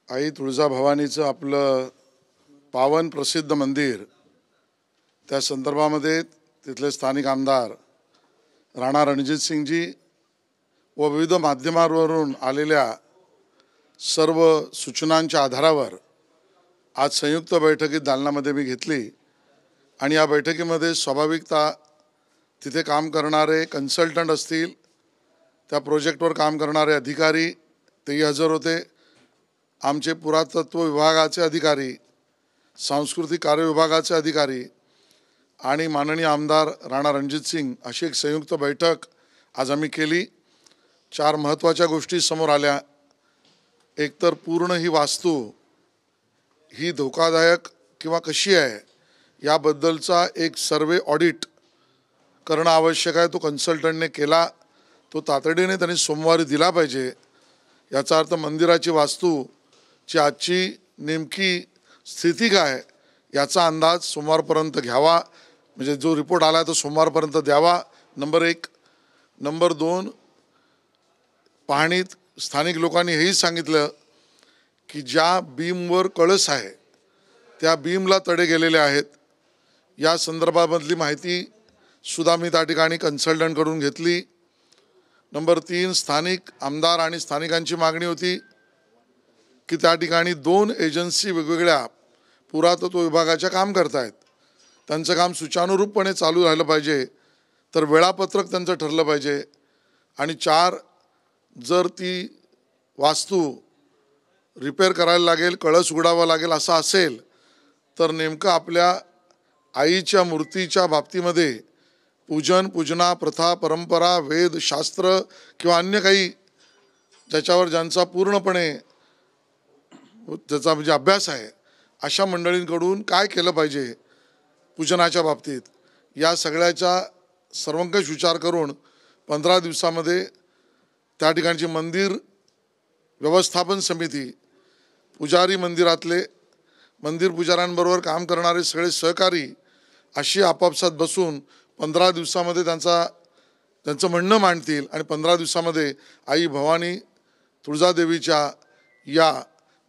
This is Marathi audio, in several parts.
आई तुळजाभवानीचं आपलं पावन प्रसिद्ध मंदिर, त्या संदर्भामध्ये तिथले स्थानिक आमदार राणा रणजितसिंगजी व विविध माध्यमांवरून आलेल्या सर्व सूचनांच्या आधारावर आज संयुक्त बैठकीत दालनामध्ये मी घेतली आणि या बैठकीमध्ये स्वाभाविकता तिथे काम करणारे कन्सल्टंट असतील, त्या प्रोजेक्टवर काम करणारे अधिकारी तेही हजर होते, आमचे पुरातत्व विभागाचे अधिकारी, सांस्कृतिक कार्य विभागाचे अधिकारी आणि माननीय आमदार राणा रणजितसिंग अशी एक संयुक्त बैठक आज आम्ही केली। 4 महत्त्वाच्या गोष्टी समोर आल्या। एकतर पूर्ण ही वास्तू ही धोकादायक किंवा कशी आहे याबद्दलचा एक सर्वे ऑडिट करणं आवश्यक आहे। तो कन्सल्टंटने केला, तो तातडीने त्यांनी सोमवारी दिला पाहिजे। याचा अर्थ मंदिराची वास्तूची आजची नेमकी स्थिती काय याचा अंदाज सोमवारपर्यंत घ्यावा, म्हणजे जो रिपोर्ट आला तो सोमवारपर्यंत द्यावा। नंबर 1। नंबर 2, पाहणीत स्थानिक लोकांनी हेही सांगितलं की ज्या बीमवर कळस आहे त्या बीमला तडे गेलेले आहेत। या संदर्भामधली माहिती सुद्धा मी त्या ठिकाणी कन्सल्टंटकडून घेतली। नंबर 3, स्थानिक आमदार आणि स्थानिकांची मागणी होती की त्या ठिकाणी 2 एजन्सी वेगवेगळ्या पुरातत्व विभागाच्या काम करतायत, त्यांचं काम सुचानुरूपपणे चालू राहिलं पाहिजे, तर वेळापत्रक त्यांचं ठरलं पाहिजे। आणि 4, जर ती वास्तू रिपेअर करायला लागेल, कळस उघडावा लागेल असं असेल तर नेमकं आपल्या आईच्या मूर्तीच्या बाबतीमध्ये पूजन, पूजना, प्रथा, परंपरा, वेद, शास्त्र किंवा अन्य काही ज्याच्यावर ज्यांचा पूर्णपणे त्याचा म्हणजे अभ्यास आहे अशा मंडळींकडून काय केलं पाहिजे पूजनाच्या बाबतीत, या सगळ्याचा सर्वंकष विचार करून 15 दिवसामध्ये त्या ठिकाणची मंदिर व्यवस्थापन समिती, पुजारी, मंदिरातले मंदिर पुजाऱ्यांबरोबर काम करणारे सगळे सहकारी अशी आपापसात बसून 15 दिवसामध्ये त्यांचं म्हणणं मांडतील आणि 15 दिवसामध्ये आई भवानी तुळजादेवीच्या या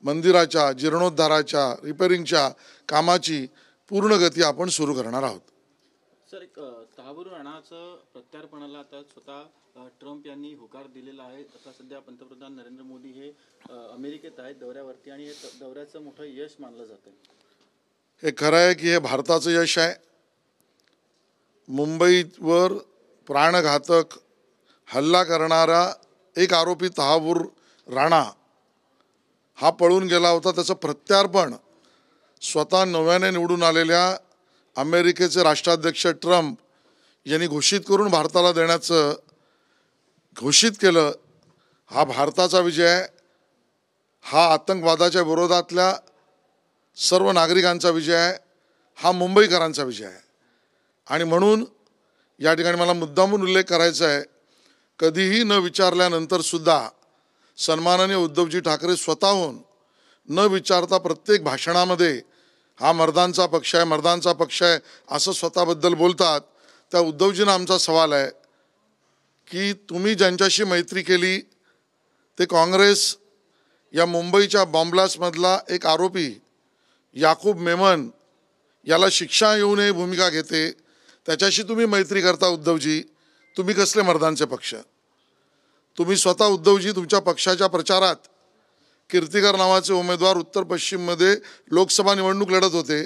मंदिराच्या जीर्णोद्धाराच्या रिपेअरिंगच्या कामाची पूर्ण गती आपण सुरू करणार आहोत। सर, एक तहावरून राणाचं प्रत्यार्पणाला आता स्वतः ट्रम्प यांनी होकार दिलेला आहे। आता सध्या पंतप्रधान नरेंद्र मोदी हे अमेरिकेत आहेत दौऱ्यावरती आणि हे दौऱ्याचं मोठं यश मानलं जातं। हे खरं आहे की हे भारताचं यश आहे। मुंबईवर प्राणघातक हल्ला करणारा एक आरोपी तहावूर राणा हा पळून गेला होता, त्याचं प्रत्यार्पण स्वतः नव्याने निवडून आलेल्या अमेरिकेचे राष्ट्राध्यक्ष ट्रम्प यांनी घोषित करून भारताला देण्याचं घोषित केलं। हा भारताचा विजय आहे, हा आतंकवादाच्या विरोधातल्या सर्व नागरिकांचा विजय आहे, हा मुंबईकरांचा विजय आहे। आणि म्हणून या ठिकाणी मला मुद्दामून उल्लेख करायचा आहे, कधीही न विचारल्यानंतर सुद्धा सन्माननीय उद्धवजी ठाकरे स्वतःहून न विचारता प्रत्येक भाषणामध्ये हा मर्दांचा पक्ष आहे, मर्दांचा पक्ष आहे असं स्वतःबद्दल बोलतात। त्या उद्धवजींना आमचा सवाल आहे की तुम्ही ज्यांच्याशी मैत्री केली ते काँग्रेस या मुंबईच्या बॉम्बलास्टमधला एक आरोपी याकूब मेमन याला शिक्षा येऊ नये भूमिका घेते, त्याच्याशी तुम्ही मैत्री करता। उद्धवजी, तुम्ही कसले मर्दांचे पक्ष? तुम्ही स्वतः उद्धवजी तुमच्या पक्षाच्या प्रचारात कीर्तिकर नावाचे उमेदवार उत्तर पश्चिममध्ये लोकसभा निवडणूक लढत होते,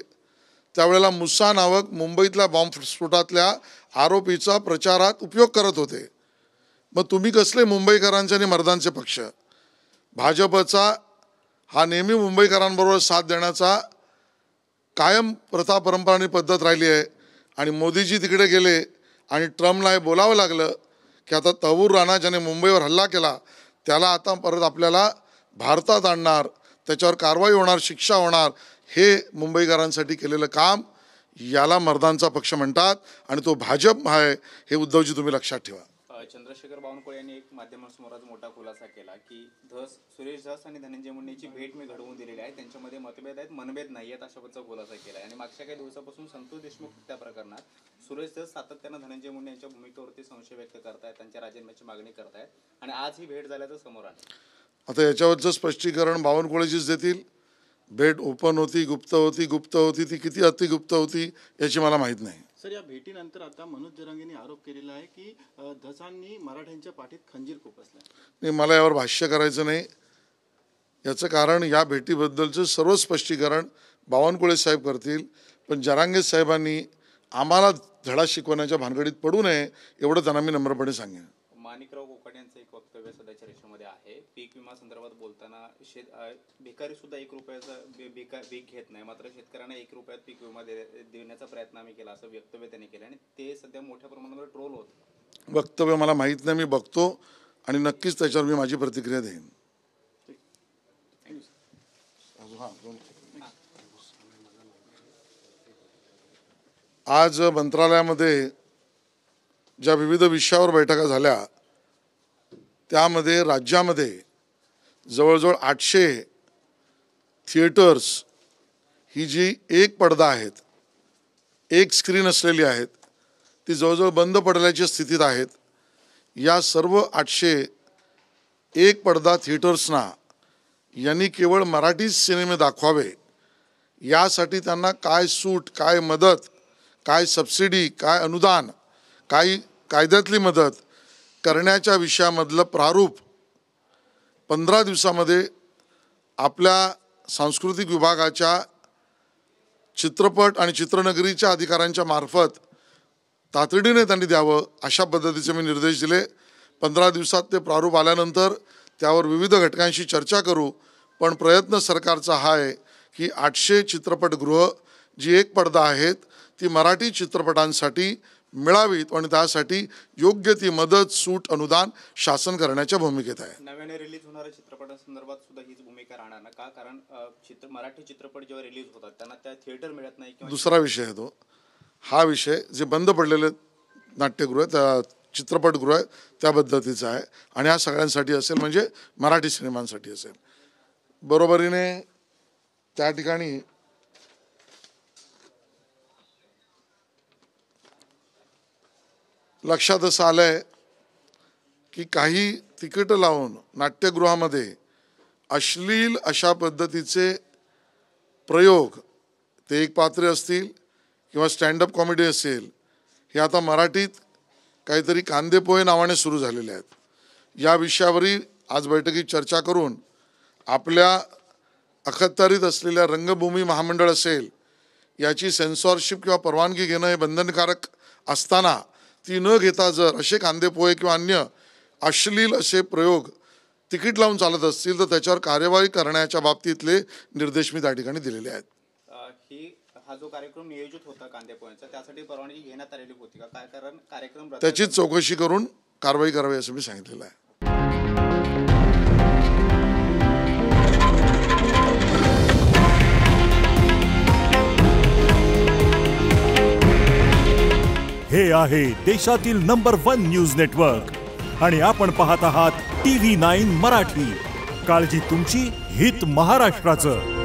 त्यावेळेला मुसा नावक मुंबईतल्या बॉम्बस्फोटातल्या आरोपीचा प्रचारात उपयोग करत होते। मग तुम्ही कसले मुंबईकरांचे आणि मर्दांचे पक्ष? भाजपचा हा नेहमी मुंबईकरांबरोबर साथ देण्याचा कायम प्रथा, परंपरा आणि पद्धत राहिली आहे। आणि मोदीजी तिकडे गेले आणि ट्रम्पला हे बोलावं लागलं की आता तहवूर राणा ज्याने मुंबईवर हल्ला केला त्याला आता परत आपल्याला भारतात आणणार, त्याच्यावर कारवाई होणार, शिक्षा होणार। हे मुंबईकरांसाठी केलेलं काम याला मर्दांचा पक्ष म्हणतात आणि तो भाजप आहे, हे उद्धवजी तुम्ही लक्षात ठेवा। चंद्रशेखर बावनकुळे यांनी एक माध्यमांसमोर आज मोठा खुलासा केला की सुरेश धस आणि धनंजय मुंडेची भेट मी घडवून दिलेली आहे, त्यांच्यामध्ये मतभेद आहेत, मनभेद नाही आहेत, अशा पद्धतीचा खुलासा केला आहे। आणि मागच्या काही दिवसापासून संतोष देशमुख त्या प्रकरणात सुरेश धस सातत्यानं धनंजय मुंडे यांच्या भूमिकेवरती संशय व्यक्त करतायत, त्यांच्या राजीनाम्याची मागणी करतायत आणि आज ही भेट झाल्याचं समोर आलं। आता याच्यावरचं स्पष्टीकरण बावनकुळेजीच देतील. भेट ओपन होती, गुप्त होती, ती किती अतिगुप्त होती याची मला माहीत नाही. सर, या भेटीनंतर आता मनोज जरांगेंनी आरोप केलेला आहे की धसांनी मराठ्यांच्या पाठीत खंजीर खुपसला. नाही, मला यावर भाष्य करायचं नाही. याचं कारण या भेटीबद्दलचं सर्व स्पष्टीकरण बावनकुळे साहेब करतील. पण जरांगे साहेबांनी आम्हाला धडा शिकवण्याच्या भानगडीत पडू नये एवढं त्यांना मी नम्रपणे सांगेन. माणिकराव कोकाटे यांचं एक वक्तव्य सध्याच्या रेषेमध्ये आहे. पीक विमा संदर्भात बोलताना भिकारी सुद्धा 1 रुपयाचा पीक घेत नाही, मात्र शेतकऱ्यांना 1 रुपयात पीक विमा देण्याचा प्रयत्न आम्ही केला, असं वक्तव्य त्यांनी केलं आणि ते सध्या मोठ्या प्रमाणावर ट्रोल होत. वक्तव्य मला माहीत नाही, मी बघतो आणि नक्कीच त्याच्यावर मी माझी प्रतिक्रिया देईन. आज मंत्रालयामध्ये ज्या विविध विषयावर बैठका झाल्या त्यामध्ये राज्यामध्ये जवळजवळ 800 थिएटर्स ही जी एक पडदा आहेत, एक स्क्रीन असलेली आहेत, ती जवळजवळ बंद पडल्याच्या स्थितीत आहेत. या सर्व 800 एक पडदा थिएटर्सना यांनी केवळ मराठी सिनेमे दाखवावे यासाठी त्यांना काय सूट, काय मदत, काय सबसिडी, काय अनुदान, काय कायद्यातली मदत करण्याच्या विषयामधलं प्रारूप 15 दिवसामध्ये आपल्या सांस्कृतिक विभागाच्या चित्रपट आणि चित्रनगरीच्या अधिकाऱ्यांच्या मार्फत तातडीने त्यांनी द्यावं अशा पद्धतीचे मी निर्देश दिले. 15 दिवसात ते प्रारूप आल्यानंतर त्यावर विविध घटकांशी चर्चा करू. पण प्रयत्न सरकारचा हा आहे की 800 चित्रपटगृह जी एक पडदा आहेत ती मराठी चित्रपटांसाठी मिळावीत आणि त्यासाठी योग्य ती मदत, सूट, अनुदान शासन करण्याच्या भूमिकेत आहे. नव्याने रिलीज होणाऱ्या चित्रपटांसंदर्भात सुद्धा हीच भूमिका राहणार ना? का? कारण मराठी चित्रपट जेव्हा रिलीज होतात त्यांना त्या थिएटर मिळत नाही. दुसरा विषय आहे तो. हा विषय जे बंद पडलेले नाट्यगृह, त्या चित्रपटगृह आहे त्या पद्धतीचा आहे आणि हा सगळ्यांसाठी असेल, म्हणजे मराठी सिनेमांसाठी असेल. बरोबरीने त्या ठिकाणी लक्षात असं आलंय की काही तिकीट लावून नाट्यगृहामध्ये अश्लील अशा पद्धतीचे प्रयोग, ते एक पात्रे असतील किंवा स्टँडअप कॉमेडी असेल, हे आता मराठीत काहीतरी कांदेपोहे नावाने सुरू झालेले आहेत. या विषयावरील आज बैठकीत चर्चा करून आपल्या अखत्यारीत असलेल्या रंगभूमी महामंडळ असेल याची सेन्सॉरशिप किंवा परवानगी घेणं हे बंधनकारक असताना ती न घेता जर असे कांदेपोहे किंवा अन्य अश्लील असे प्रयोग तिकीट लावून चालत असतील तर त्याच्यावर कार्यवाही करण्याच्या बाबतीतले निर्देश मी त्या ठिकाणी दिलेले आहेत. हा जो कार्यक्रम नियोजित होता कांदेपोह्यांचा, त्यासाठी परवानगी घेण्यात आलेली होती का? काय कारण कार्यक्रम त्याचीच चौकशी करून कारवाई करावी असं मी सांगितलेलं आहे. हे आहे देशातील नंबर 1 न्यूज नेटवर्क आणि आपण पाहत आहात TV9 मराठी. काळजी तुमची, हित महाराष्ट्राचं.